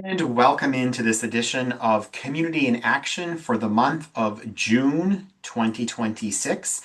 And welcome into this edition of Community in Action for the month of June 2026.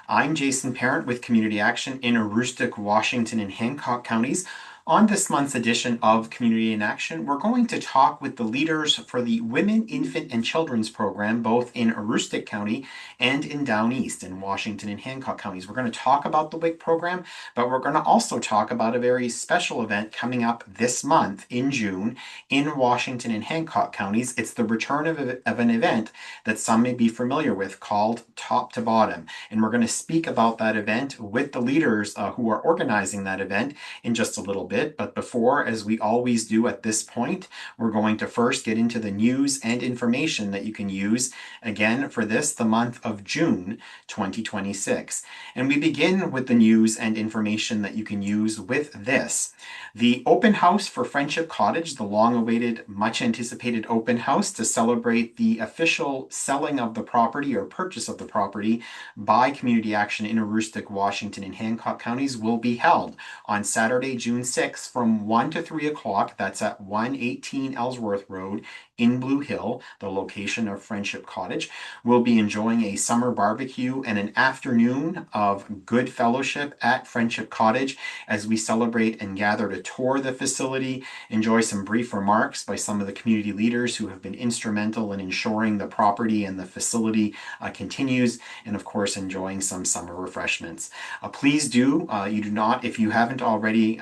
I'm Jason Parent with Community Action in Aroostook, Washington, and Hancock counties. On this month's edition of Community in Action, we're going to talk with the leaders for the Women, Infant, and Children's Program, both in Aroostook County and in Down East in Washington and Hancock counties. We're going to talk about the WIC program, but we're going to also talk about a very special event coming up this month in June in Washington and Hancock counties. It's the return of an event that some may be familiar with called Top to Bottom. And we're going to speak about that event with the leaders who are organizing that event in just a little bit. But before, as we always do at this point, we're going to first get into the news and information that you can use again for the month of June 2026. And we begin with the news and information that you can use with this. The open house for Friendship Cottage, the long-awaited, much-anticipated open house to celebrate the official selling of the property or purchase of the property by Community Action in Aroostook, Washington, and Hancock counties will be held on Saturday, June 6th from 1 to 3 o'clock. That's at 118 Ellsworth Road in Blue Hill, the location of Friendship Cottage. We'll be enjoying a summer barbecue and an afternoon of good fellowship at Friendship Cottage as we celebrate and gather to tour the facility, enjoy some brief remarks by some of the community leaders who have been instrumental in ensuring the property and the facility continues, and of course enjoying some summer refreshments. Please do, if you haven't already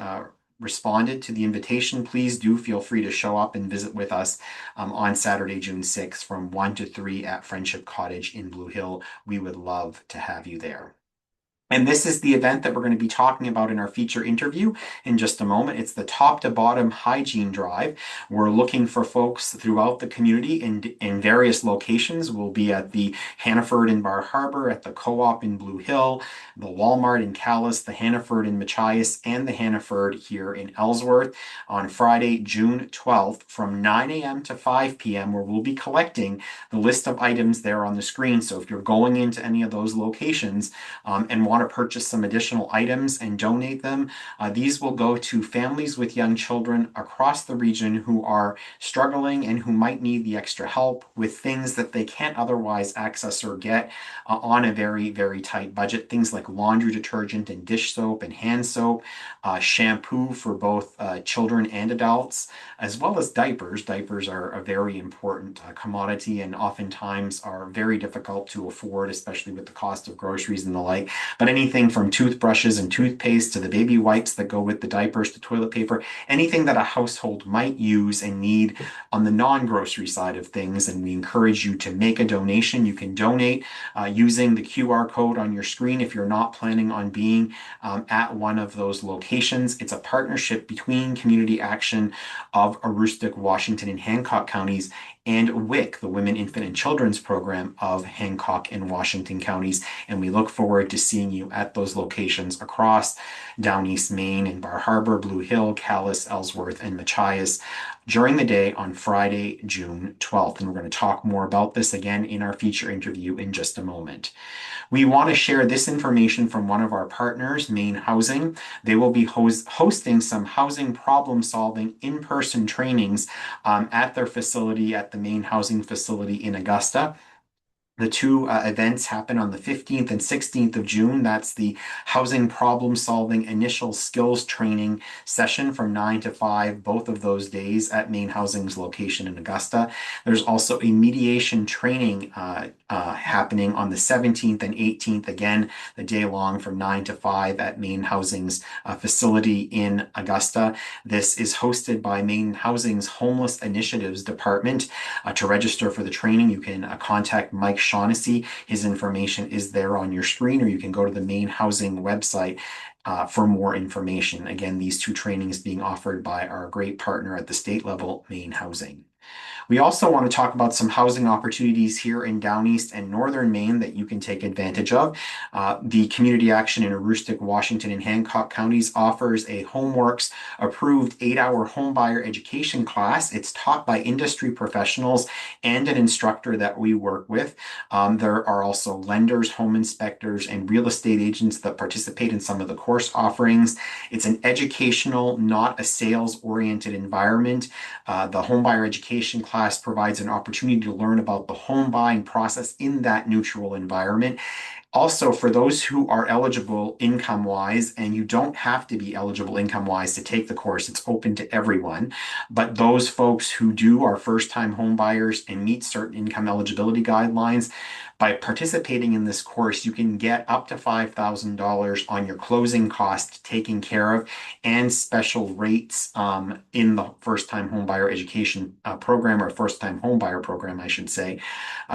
responded to the invitation, please do feel free to show up and visit with us on Saturday, June 6th from 1 to 3 at Friendship Cottage in Blue Hill. We would love to have you there. And this is the event that we're going to be talking about in our feature interview in just a moment. It's the Top to Bottom Hygiene Drive. We're looking for folks throughout the community in various locations. We'll be at the Hannaford in Bar Harbor, at the Co-op in Blue Hill, the Walmart in Calais, the Hannaford in Machias, and the Hannaford here in Ellsworth on Friday, June 12th from 9 a.m. to 5 p.m., where we'll be collecting the list of items there on the screen. So if you're going into any of those locations and want to purchase some additional items and donate them, these will go to families with young children across the region who are struggling and who might need the extra help with things that they can't otherwise access or get on a very, very tight budget. Things like laundry detergent and dish soap and hand soap, shampoo for both children and adults, as well as diapers. Diapers are a very important commodity and oftentimes are very difficult to afford, especially with the cost of groceries and the like. But anything from toothbrushes and toothpaste to the baby wipes that go with the diapers to toilet paper, anything that a household might use and need on the non-grocery side of things. And we encourage you to make a donation. You can donate using the QR code on your screen if you're not planning on being at one of those locations. It's a partnership between Community Action of Aroostook, Washington, and Hancock counties and WIC, the Women, Infant, and Children's Program of Hancock and Washington counties. And we look forward to seeing you at those locations across Down East Maine and Bar Harbor, Blue Hill, Calais, Ellsworth, and Machias during the day on Friday, June 12th. And we're going to talk more about this again in our feature interview in just a moment. We want to share this information from one of our partners, Maine Housing. They will be hosting some housing problem solving in-person trainings at their facility at the Maine Housing facility in Augusta. The two events happen on the 15th and 16th of June. That's the Housing Problem Solving Initial Skills Training session from 9 to 5, both of those days at Maine Housing's location in Augusta. There's also a mediation training happening on the 17th and 18th, again, the day long from 9 to 5 at Maine Housing's facility in Augusta. This is hosted by Maine Housing's Homeless Initiatives Department. To register for the training, you can contact Mike Shaughnessy. His information is there on your screen, or you can go to the Maine Housing website for more information. Again, these two trainings being offered by our great partner at the state level, Maine Housing. We also want to talk about some housing opportunities here in Down East and Northern Maine that you can take advantage of. The Community Action in Aroostook, Washington, and Hancock counties offers a HomeWorks approved 8-hour homebuyer education class. It's taught by industry professionals and an instructor that we work with. There are also lenders, home inspectors, and real estate agents that participate in some of the course offerings. It's an educational, not a sales-oriented environment. The homebuyer education class provides an opportunity to learn about the home buying process in that neutral environment. Also, for those who are eligible income wise, and you don't have to be eligible income wise to take the course, it's open to everyone. But those folks who do are first time home buyers and meet certain income eligibility guidelines, by participating in this course, you can get up to $5,000 on your closing cost taken care of and special rates in the first time home buyer education program, or first time home buyer program, I should say.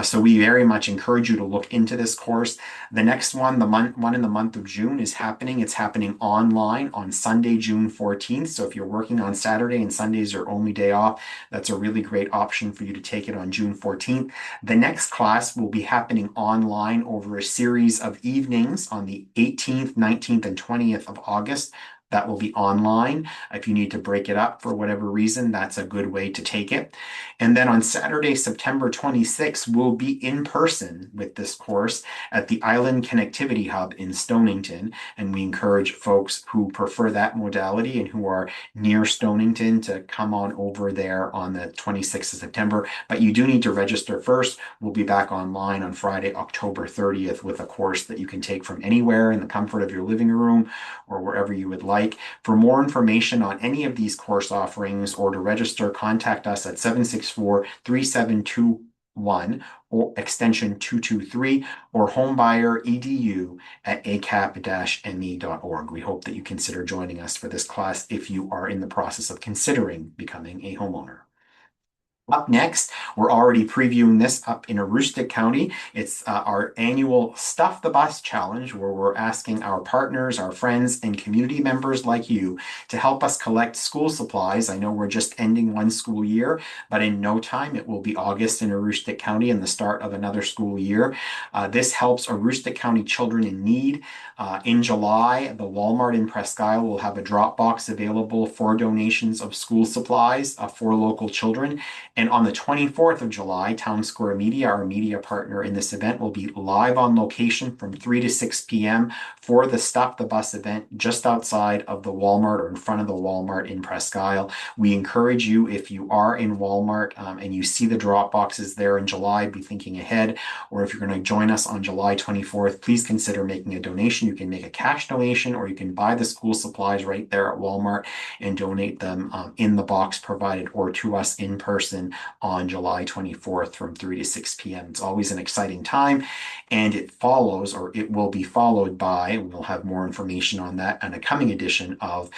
So we very much encourage you to look into this course. The next one, one in the month of June, is happening. It's happening online on Sunday, June 14th. So if you're working on Saturday and Sunday's your only day off, that's a really great option for you to take it on June 14th. The next class will be happening online over a series of evenings on the 18th, 19th, and 20th of August. That will be online. If you need to break it up for whatever reason, that's a good way to take it. And then on Saturday, September 26th, we'll be in person with this course at the Island Connectivity Hub in Stonington. And we encourage folks who prefer that modality and who are near Stonington to come on over there on the 26th of September. But you do need to register first. We'll be back online on Friday, October 30th with a course that you can take from anywhere in the comfort of your living room or wherever you would like. For more information on any of these course offerings or to register, contact us at 764-3721 or extension 223 or homebuyeredu at acap-me.org. We hope that you consider joining us for this class if you are in the process of considering becoming a homeowner. Up next, we're already previewing this up in Aroostook County. It's our annual Stuff the Bus Challenge, where we're asking our partners, our friends, and community members like you to help us collect school supplies. I know we're just ending one school year, but in no time it will be August in Aroostook County and the start of another school year. This helps Aroostook County children in need. In July, the Walmart in Presque Isle will have a drop box available for donations of school supplies for local children. And on the 24th of July, Town Square Media, our media partner in this event, will be live on location from 3 to 6 p.m. for the Stop the Bus event just outside of the Walmart or in front of the Walmart in Presque Isle. We encourage you, if you are in Walmart and you see the drop boxes there in July, be thinking ahead. Or if you're going to join us on July 24th, please consider making a donation. You can make a cash donation or you can buy the school supplies right there at Walmart and donate them in the box provided or to us in person on July 24th from 3 to 6 p.m. It's always an exciting time, and it follows, or it will be followed by, we'll have more information on that on a coming edition of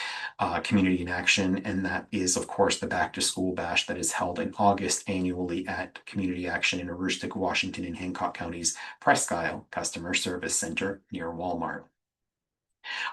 Community in Action, and that is, of course, the Back to School Bash that is held in August annually at Community Action in Aroostook, Washington, and Hancock County's Presque Isle Customer Service Center near Walmart.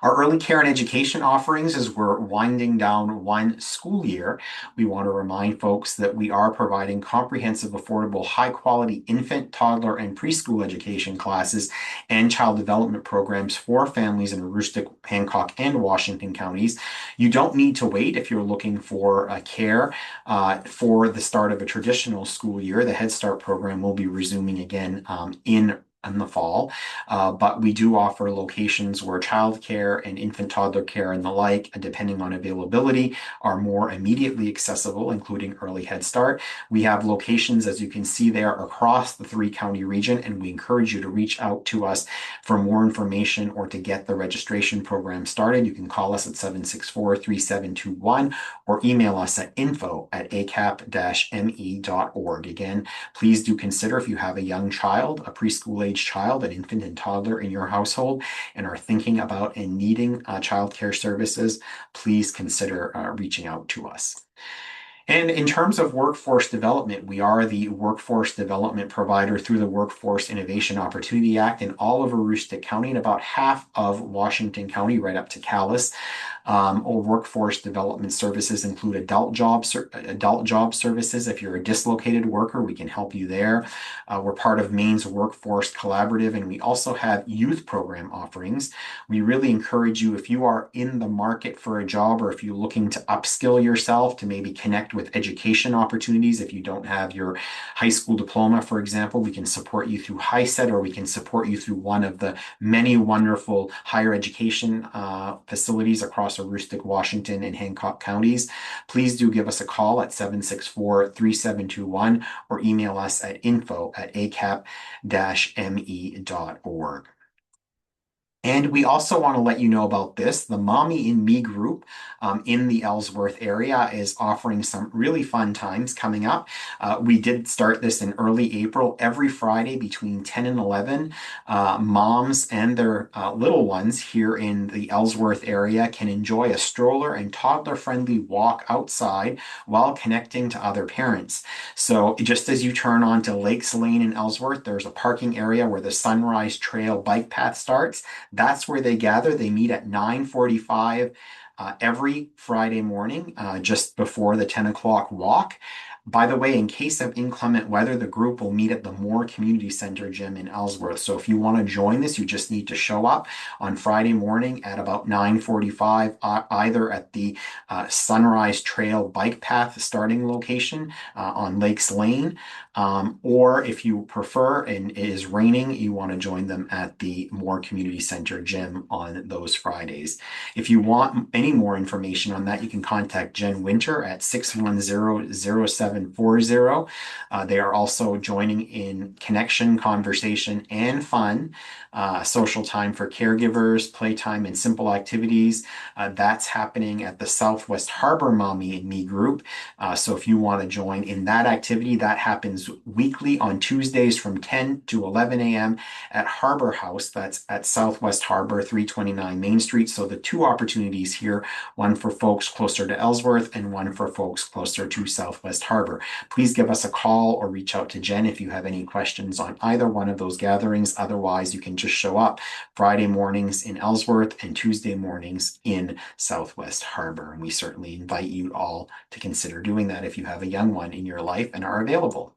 Our early care and education offerings, as we're winding down one school year, we want to remind folks that we are providing comprehensive, affordable, high-quality infant, toddler, and preschool education classes and child development programs for families in Aroostook, Hancock, and Washington counties. You don't need to wait if you're looking for care for the start of a traditional school year. The Head Start program will be resuming again in the fall, but we do offer locations where childcare and infant toddler care and the like, depending on availability, are more immediately accessible, including early Head Start. We have locations, as you can see there, across the 3-county region, and we encourage you to reach out to us for more information or to get the registration program started. You can call us at 764-3721 or email us at info@acap-me.org. Again, please do consider, if you have a young child, a preschool age child, an infant and toddler in your household, and are thinking about and needing childcare services, please consider reaching out to us. And in terms of workforce development, we are the workforce development provider through the Workforce Innovation Opportunity Act in all of Aroostook County and about half of Washington County, right up to Calais. Or workforce development services include adult job services. If you're a dislocated worker, we can help you there. We're part of Maine's Workforce Collaborative, and we also have youth program offerings. We really encourage you, if you are in the market for a job or if you're looking to upskill yourself, to maybe connect with education opportunities. If you don't have your high school diploma, for example, we can support you through HiSET, or we can support you through one of the many wonderful higher education facilities across Aroostook, Washington, and Hancock counties. Please do give us a call at 764-3721 or email us at info@acap-me.org. And we also want to let you know about this. The Mommy in Me group in the Ellsworth area is offering some really fun times coming up. We did start this in early April. Every Friday between 10 and 11, moms and their little ones here in the Ellsworth area can enjoy a stroller and toddler-friendly walk outside while connecting to other parents. So just as you turn onto Lakes Lane in Ellsworth, there's a parking area where the Sunrise Trail bike path starts. That's where they gather. They meet at 9:45 every Friday morning, just before the 10 o'clock walk. By the way, in case of inclement weather, the group will meet at the Moore Community Center gym in Ellsworth. So if you want to join this, you just need to show up on Friday morning at about 9:45, either at the Sunrise Trail bike path starting location on Lakes Lane, or if you prefer and it is raining, you want to join them at the Moore Community Center gym on those Fridays. If you want any more information on that, you can contact Jen Winter at 610-0740. They are also joining in connection, conversation, and fun, social time for caregivers, playtime, and simple activities. That's happening at the Southwest Harbor Mommy and Me group. So if you want to join in that activity, that happens weekly on Tuesdays from 10 to 11 a.m. at Harbor House. That's at Southwest Harbor, 329 Main Street. So the two opportunities here, one for folks closer to Ellsworth and one for folks closer to Southwest Harbor. Please give us a call or reach out to Jen if you have any questions on either one of those gatherings. Otherwise, you can just show up Friday mornings in Ellsworth and Tuesday mornings in Southwest Harbor. And we certainly invite you all to consider doing that if you have a young one in your life and are available.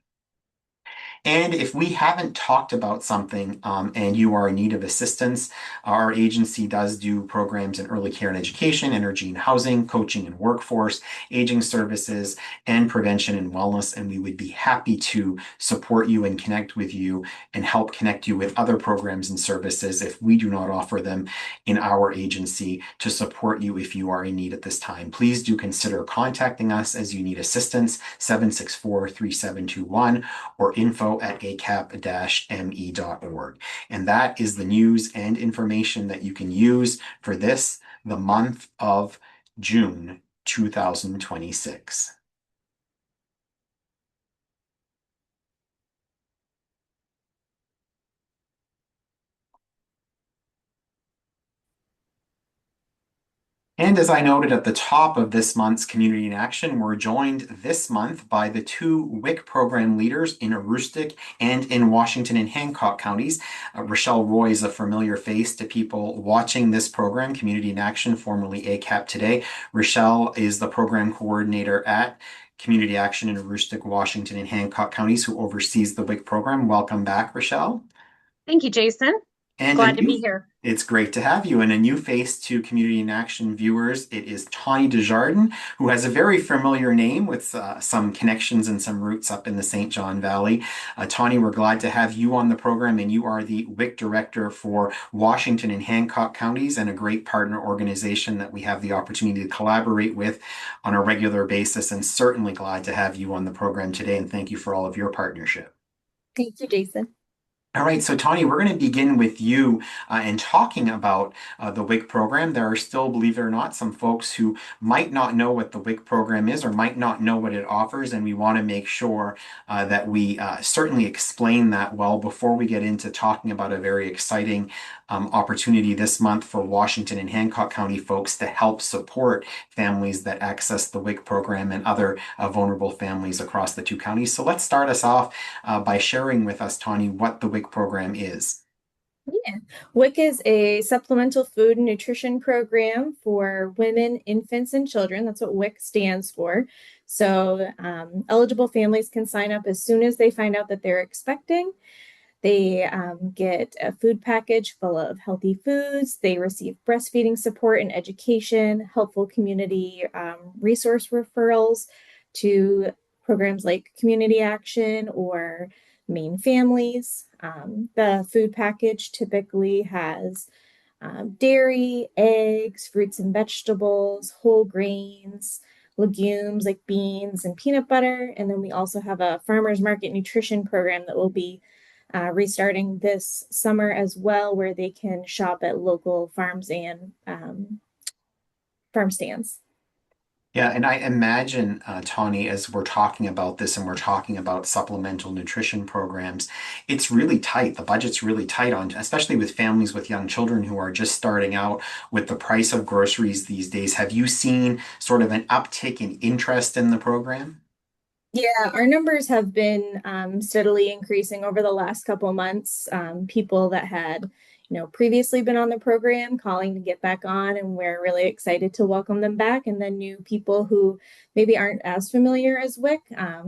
And if we haven't talked about something and you are in need of assistance, our agency does do programs in early care and education, energy and housing, coaching and workforce, aging services, and prevention and wellness. And we would be happy to support you and connect with you and help connect you with other programs and services if we do not offer them in our agency to support you if you are in need at this time. Please do consider contacting us as you need assistance, 764-3721 or info@acap-me.org. And that is the news and information that you can use for this, the month of June 2026. And as I noted at the top of this month's Community in Action, we're joined this month by the two WIC program leaders in Aroostook and in Washington and Hancock counties. Rochelle Roy is a familiar face to people watching this program, Community in Action, formerly ACAP Today. Rochelle is the program coordinator at Community Action in Aroostook, Washington, and Hancock counties, who oversees the WIC program. Welcome back, Rochelle. Thank you, Jason. And a Glad to new, be here. it's great to have you. And a new face to Community in Action viewers, it is Tawny Desjardins, who has a very familiar name with some connections and some roots up in the St. John Valley. Tawny, we're glad to have you on the program, and you are the WIC director for Washington and Hancock counties, and a great partner organization that we have the opportunity to collaborate with on a regular basis, and certainly glad to have you on the program today. And thank you for all of your partnership. Thank you, Jason. All right, so Tawny, we're going to begin with you and talking about the WIC program. There are still, believe it or not, some folks who might not know what the WIC program is or might not know what it offers, and we want to make sure that we certainly explain that well before we get into talking about a very exciting opportunity this month for Washington and Hancock County folks to help support families that access the WIC program and other vulnerable families across the two counties. So let's start us off by sharing with us, Tawny, what the WIC program is. Yeah. WIC is a supplemental food and nutrition program for women, infants, and children. That's what WIC stands for. So, eligible families can sign up as soon as they find out that they're expecting. They get a food package full of healthy foods. They receive breastfeeding support and education, helpful community resource referrals to programs like Community Action or Maine Families. The food package typically has dairy, eggs, fruits and vegetables, whole grains, legumes like beans and peanut butter. And then we also have a farmers market nutrition program that will be restarting this summer as well, where they can shop at local farms and farm stands. Yeah, and I imagine, Tawny, as we're talking about this and we're talking about supplemental nutrition programs, it's really tight. The budget's really tight on, especially with families with young children who are just starting out with the price of groceries these days. Have you seen sort of an uptick in interest in the program? Yeah, our numbers have been steadily increasing over the last couple of months. People that had, previously been on the program calling to get back on, and we're really excited to welcome them back. And then new people who maybe aren't as familiar as WIC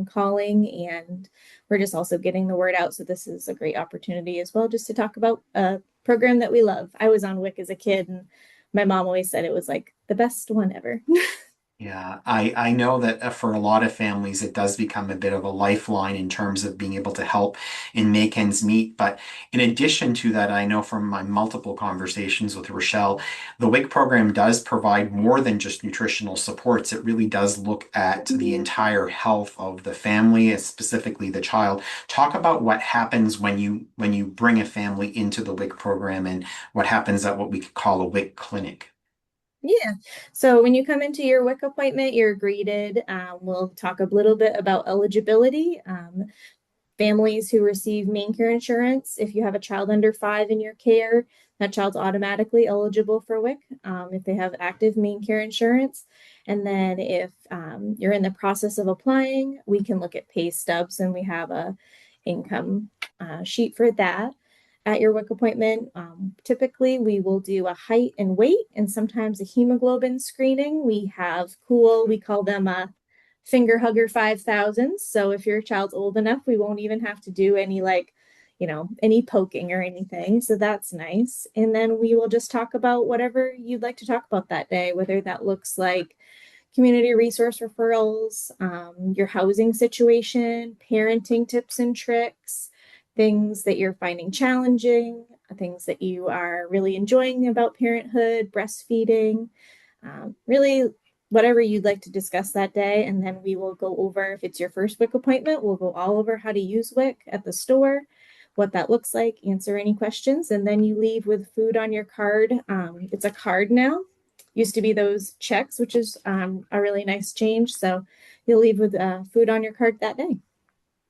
calling, and we're just also getting the word out. So this is a great opportunity as well, just to talk about a program that we love. I was on WIC as a kid, and my mom always said it was like the best one ever. Yeah, I know that for a lot of families, it does become a bit of a lifeline in terms of being able to help and make ends meet. But in addition to that, I know from my multiple conversations with Rochelle, the WIC program does provide more than just nutritional supports. It really does look at the entire health of the family, and specifically the child. Talk about what happens when you bring a family into the WIC program and what happens at what we could call a WIC clinic. Yeah. So when you come into your WIC appointment, you're greeted. We'll talk a little bit about eligibility. Families who receive main care insurance, if you have a child under 5 in your care, that child's automatically eligible for WIC if they have active main care insurance. And then if you're in the process of applying, we can look at pay stubs and we have a income sheet for that at your WIC appointment. Typically, we will do a height and weight and sometimes a hemoglobin screening. We have cool, we call them a finger hugger 5000. So if your child's old enough, we won't even have to do any any poking or anything. So that's nice. And then we will just talk about whatever you'd like to talk about that day, whether that looks like community resource referrals, your housing situation, parenting tips and tricks, things that you're finding challenging, things that you are really enjoying about parenthood, breastfeeding, really whatever you'd like to discuss that day. And then we will go over, if it's your first WIC appointment, we'll go all over how to use WIC at the store, what that looks like, answer any questions, and then you leave with food on your card. It's a card now. Used to be those checks, which is a really nice change. So you'll leave with food on your card that day.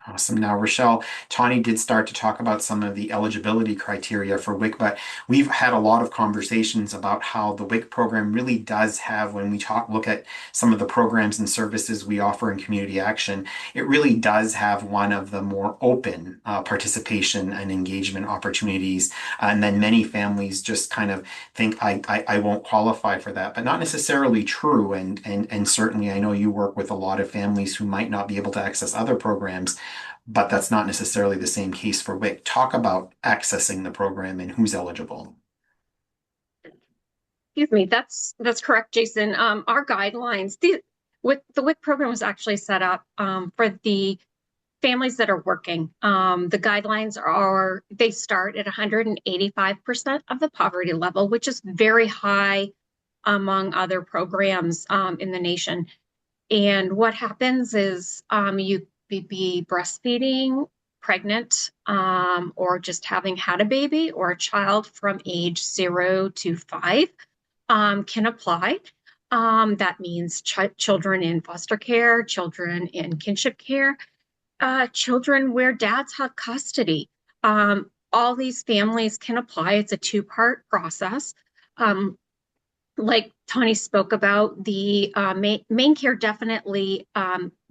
Awesome. Now, Rochelle, Tawny did start to talk about some of the eligibility criteria for WIC, but we've had a lot of conversations about how the WIC program really does have, when we look at some of the programs and services we offer in community action, it really does have one of the more open participation and engagement opportunities. And then many families just kind of think, I won't qualify for that, but not necessarily true. And certainly, I know you work with a lot of families who might not be able to access other programs, but that's not necessarily the same case for WIC. Talk about accessing the program and who's eligible. Excuse me, that's correct, Jason. Our guidelines, with the WIC program was actually set up for the families that are working. The guidelines are they start at 185% of the poverty level, which is very high among other programs in the nation. And what happens is you be breastfeeding pregnant or just having had a baby, or a child from age 0 to 5 can apply. That means children in foster care, children in kinship care, children where dads have custody. All these families can apply. It's a two-part process. Like Tony spoke about, the main care definitely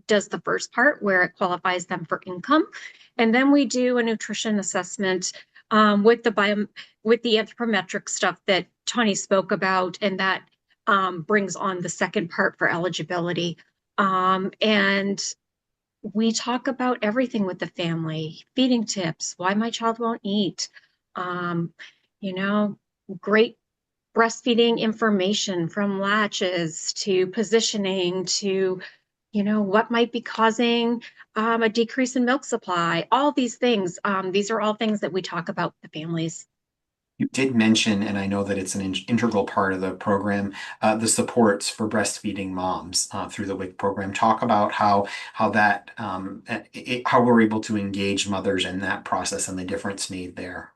does the first part where it qualifies them for income. And then we do a nutrition assessment with the anthropometric stuff that Tony spoke about, and that brings on the second part for eligibility. And we talk about everything with the family: feeding tips, why my child won't eat, um, you know, great breastfeeding information, from latches to positioning to, what might be causing a decrease in milk supply, all these things. These are all things that we talk about with the families. You did mention, and I know that it's an integral part of the program, the supports for breastfeeding moms through the WIC program. Talk about how that how we're able to engage mothers in that process and the difference made there.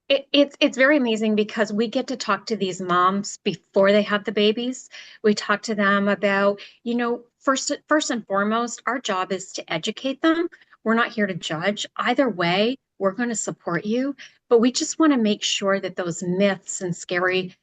It's very amazing because we get to talk to these moms before they have the babies. We talk to them about, first and foremost, our job is to educate them. We're not here to judge. Either way, we're going to support you, but we just want to make sure that those myths and scary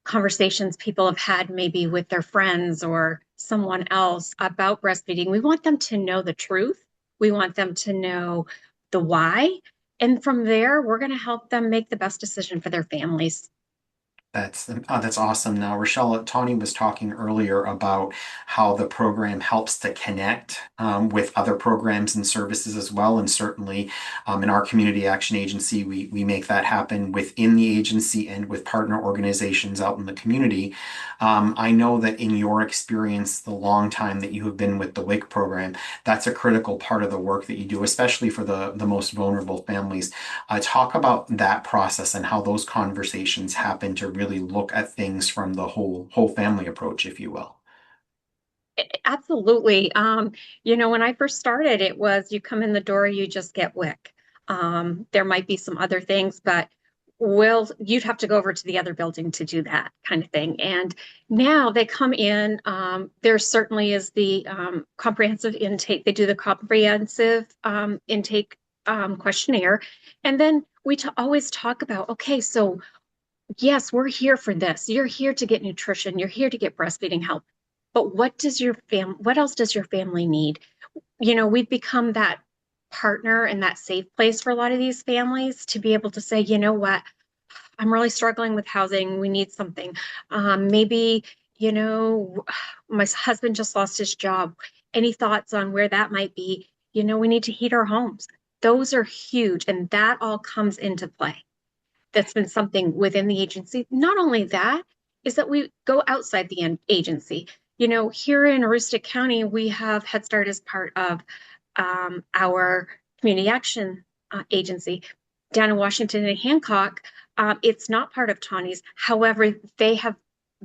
conversations people have had maybe with their friends or someone else about breastfeeding, we want them to know the truth. We want them to know the why. And from there, we're going to help them make the best decision for their families. That's awesome. Now, Rochelle, Tawny was talking earlier about how the program helps to connect with other programs and services as well. And certainly in our Community Action Agency, we make that happen within the agency and with partner organizations out in the community. I know that in your experience, the long time that you have been with the WIC program, that's a critical part of the work that you do, especially for the most vulnerable families. Talk about that process and how those conversations happen to really look at things from the whole family approach, if you will. Absolutely. When I first started, it was you come in the door, you just get WIC. There might be some other things, but you'd have to go over to the other building to do that kind of thing. And now they come in, there certainly is the comprehensive intake. They do the comprehensive intake questionnaire. And then we always talk about, okay, so yes, we're here for this. You're here to get nutrition. You're here to get breastfeeding help. But what else does your family need? We've become that partner and that safe place for a lot of these families to be able to say, you know what, I'm really struggling with housing. We need something. Maybe, my husband just lost his job. Any thoughts on where that might be? We need to heat our homes. Those are huge. And that all comes into play. That's been something within the agency. Not only that, is that we go outside the agency. Here in Aroostook County, we have Head Start as part of our community action agency. Down in Washington and Hancock, it's not part of Tawny's. However, they have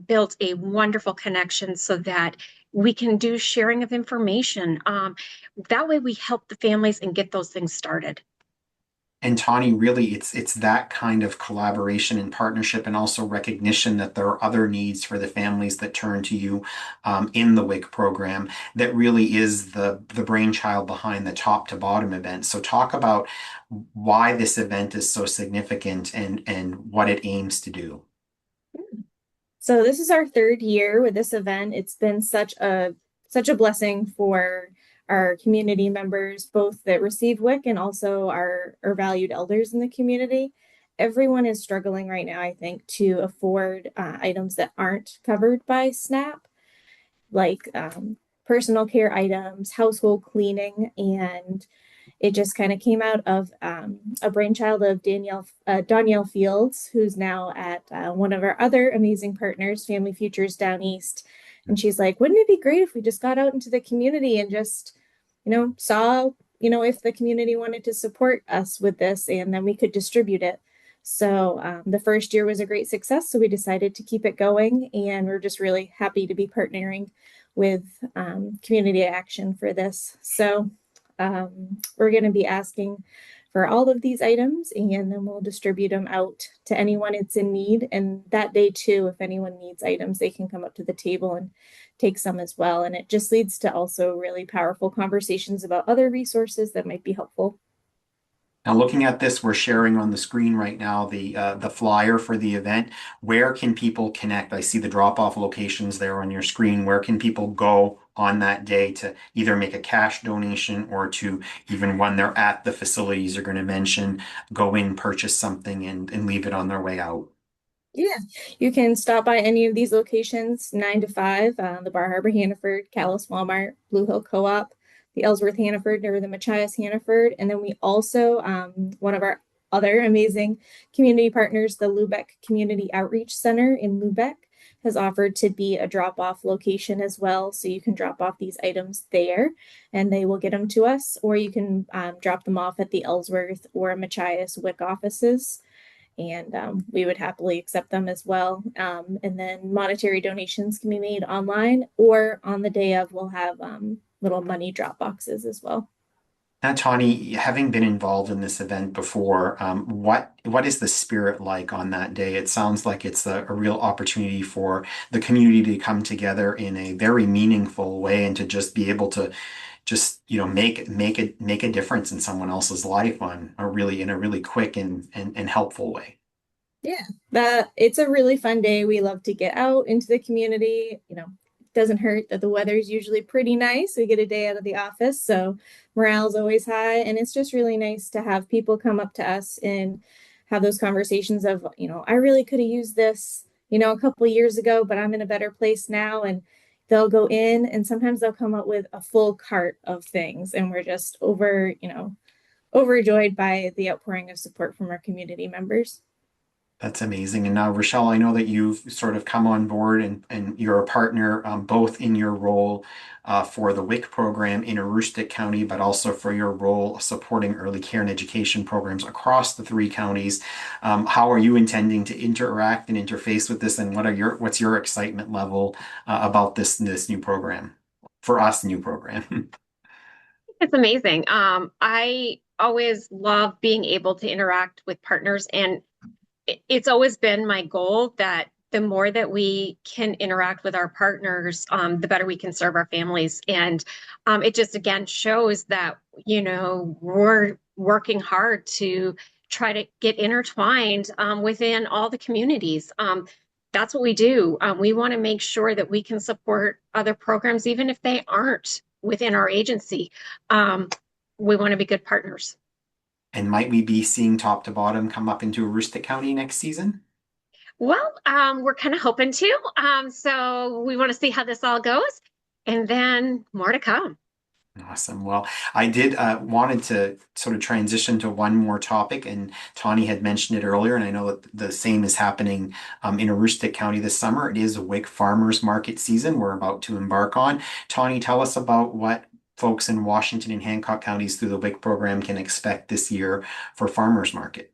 built a wonderful connection so that we can do sharing of information. That way we help the families and get those things started. And Tawny, really, it's that kind of collaboration and partnership, and also recognition that there are other needs for the families that turn to you in the WIC program, that really is the brainchild behind the top to bottom event. So talk about why this event is so significant and what it aims to do. So this is our third year with this event. It's been such a blessing for our community members, both that receive WIC and also our valued elders in the community. Everyone is struggling right now, I think, to afford items that aren't covered by SNAP, like personal care items, household cleaning, and it just kind of came out of a brainchild of Danielle Fields, who's now at one of our other amazing partners, Family Futures Down East. And she's like, wouldn't it be great if we just got out into the community and just, saw, if the community wanted to support us with this, and then we could distribute it. So the first year was a great success. So we decided to keep it going. And we're just really happy to be partnering with Community Action for this. So We're going to be asking for all of these items, and then we'll distribute them out to anyone it's in need. And that day too, if anyone needs items, they can come up to the table and take some as well. And it just leads to also really powerful conversations about other resources that might be helpful. Now, looking at this, we're sharing on the screen right now the flyer for the event. Where can people connect? I see the drop-off locations there on your screen. Where can people go on that day to either make a cash donation or to, even when they're at the facilities you're going to mention, go in, purchase something and leave it on their way out? Yeah, you can stop by any of these locations 9 to 5, the Bar Harbor Hannaford, Calais Walmart, Blue Hill Co-op, the Ellsworth Hannaford, or the Machias Hannaford. And then we also, one of our other amazing community partners, the Lubec Community Outreach Center in Lubec, has offered to be a drop-off location as well. So you can drop off these items there and they will get them to us, or you can drop them off at the Ellsworth or Machias WIC offices, and we would happily accept them as well. And then monetary donations can be made online, or on the day of, we'll have little money drop boxes as well. Now, Tawny, having been involved in this event before, what is the spirit like on that day? It sounds like it's a real opportunity for the community to come together in a very meaningful way and to just be able to just make a difference in someone else's life on a really in a really quick and helpful way. Yeah, that it's a really fun day. We love to get out into the community. It doesn't hurt that the weather is usually pretty nice. We get a day out of the office, so morale's always high. And it's just really nice to have people come up to us and have those conversations of, I really could have used this, a couple of years ago, but I'm in a better place now. And they'll go in and sometimes they'll come up with a full cart of things. And we're just overjoyed by the outpouring of support from our community members. That's amazing. And now, Rochelle, I know that you've sort of come on board and you're a partner both in your role for the WIC program in Aroostook County, but also for your role supporting early care and education programs across the three counties. How are you intending to interact and interface with this, and what's your excitement level about this new program for us, new program? It's amazing. I always love being able to interact with partners, and it's always been my goal that the more that we can interact with our partners, the better we can serve our families. And it just again shows that, we're working hard to try to get intertwined within all the communities. That's what we do. We want to make sure that we can support other programs, even if they aren't within our agency. We want to be good partners. And might we be seeing Top to Bottom come up into Aroostook County next season? Well, we're kind of hoping to. So we want to see how this all goes, and then more to come. Awesome. Well, I did wanted to sort of transition to one more topic, and Tawny had mentioned it earlier, and I know that the same is happening in Aroostook County this summer. It is a WIC Farmers Market season we're about to embark on. Tawny, tell us about what folks in Washington and Hancock counties through the WIC program can expect this year for Farmers Market.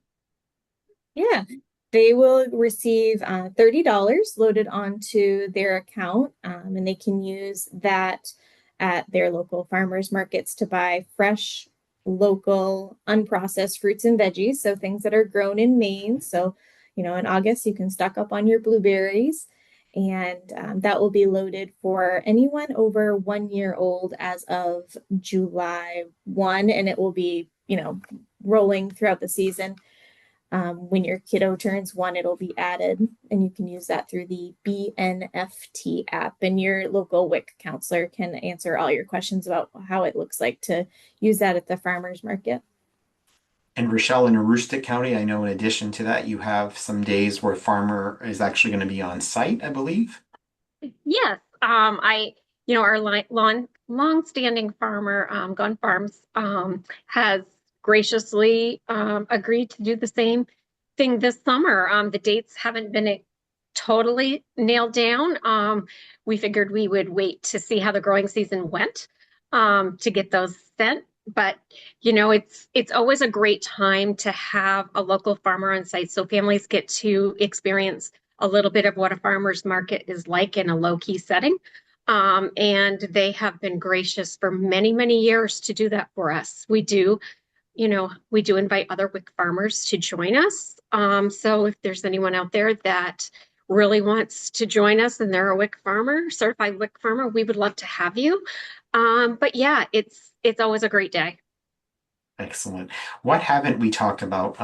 Yeah, they will receive $30 loaded onto their account, and they can use that at their local farmers markets to buy fresh, local, unprocessed fruits and veggies. So things that are grown in Maine. So, in August, you can stock up on your blueberries. And that will be loaded for anyone over 1 year old as of July 1. And it will be, rolling throughout the season. When your kiddo turns 1, it'll be added, and you can use that through the BNFT app. And your local WIC counselor can answer all your questions about how it looks like to use that at the farmers market. And Rochelle, in Aroostook County, I know in addition to that, you have some days where farmer is actually going to be on site, I believe. Yes, our long-standing farmer, Gun Farms, has graciously agreed to do the same thing this summer. The dates haven't been totally nailed down. We figured we would wait to see how the growing season went to get those sent. But it's always a great time to have a local farmer on site, so families get to experience a little bit of what a farmer's market is like in a low-key setting. And they have been gracious for many, many years to do that for us. We do invite other WIC farmers to join us. So if there's anyone out there that really wants to join us and they're a WIC farmer, certified WIC farmer, we would love to have you. But yeah, it's always a great day. Excellent. What haven't we talked about?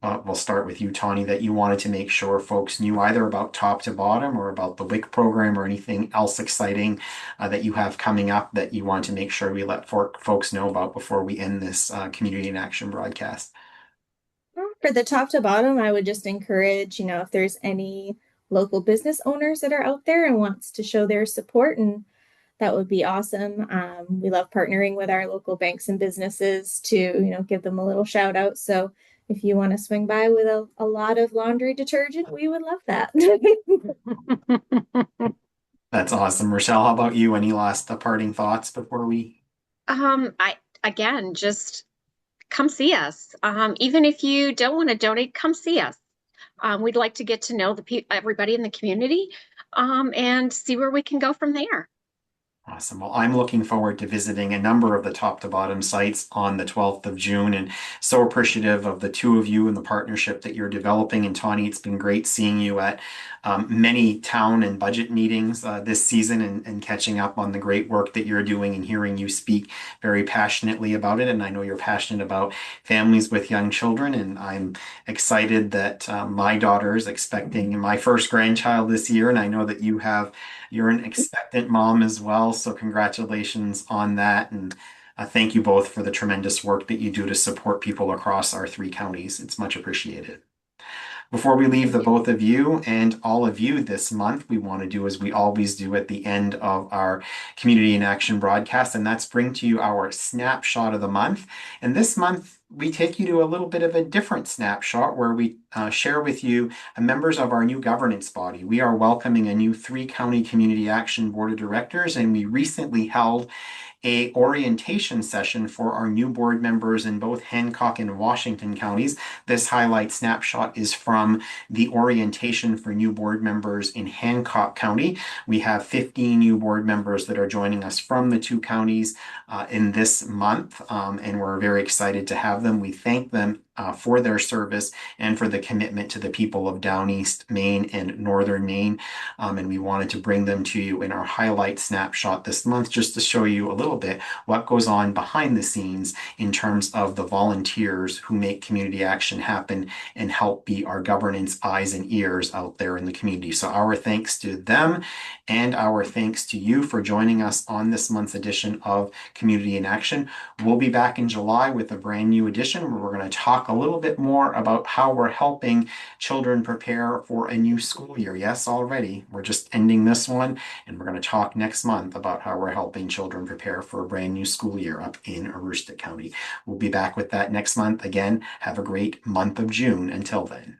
We'll start with you, Tawny, that you wanted to make sure folks knew either about top to bottom or about the WIC program or anything else exciting that you have coming up that you want to make sure we let folks know about before we end this Community in Action broadcast. For the top to bottom, I would just encourage, if there's any local business owners that are out there and wants to show their support, and that would be awesome. We love partnering with our local banks and businesses to, give them a little shout out. So if you want to swing by with a lot of laundry detergent, we would love that. That's awesome. Rochelle, how about you? Any last parting thoughts before we? I again just come see us. Even if you don't want to donate, come see us. We'd like to get to know everybody in the community, and see where we can go from there. Awesome. Well, I'm looking forward to visiting a number of the top to bottom sites on the 12th of June and so appreciative of the two of you and the partnership that you're developing. And Tawny, it's been great seeing you at many town and budget meetings this season and catching up on the great work that you're doing and hearing you speak very passionately about it. And I know you're passionate about families with young children. And I'm excited that my daughter is expecting my first grandchild this year. And I know that you're an expectant mom as well, so congratulations on that. And thank you both for the tremendous work that you do to support people across our three counties. It's much appreciated. Before we leave the both of you and all of you this month, we want to do as we always do at the end of our Community in Action broadcast, and that's bring to you our snapshot of the month. And this month, we take you to a little bit of a different snapshot where we share with you members of our new governance body. We are welcoming a new three-county Community Action Board of Directors, and we recently held a orientation session for our new board members in both Hancock and Washington counties. This highlight snapshot is from the orientation for new board members in Hancock County. We have 15 new board members that are joining us from the two counties in this month, and we're very excited to have them. We thank them for their service and for the commitment to the people of Down East Maine and Northern Maine. And we wanted to bring them to you in our highlight snapshot this month, just to show you a little bit what goes on behind the scenes in terms of the volunteers who make community action happen and help be our governance eyes and ears out there in the community. So our thanks to them and our thanks to you for joining us on this month's edition of Community in Action. We'll be back in July with a brand new edition where we're going to talk a little bit more about how we're helping children prepare for a new school year. Yes, already. We're just ending this one, and we're going to talk next month about how we're helping children prepare for a brand new school year up in Aroostook County. We'll be back with that next month. Again, have a great month of June. Until then.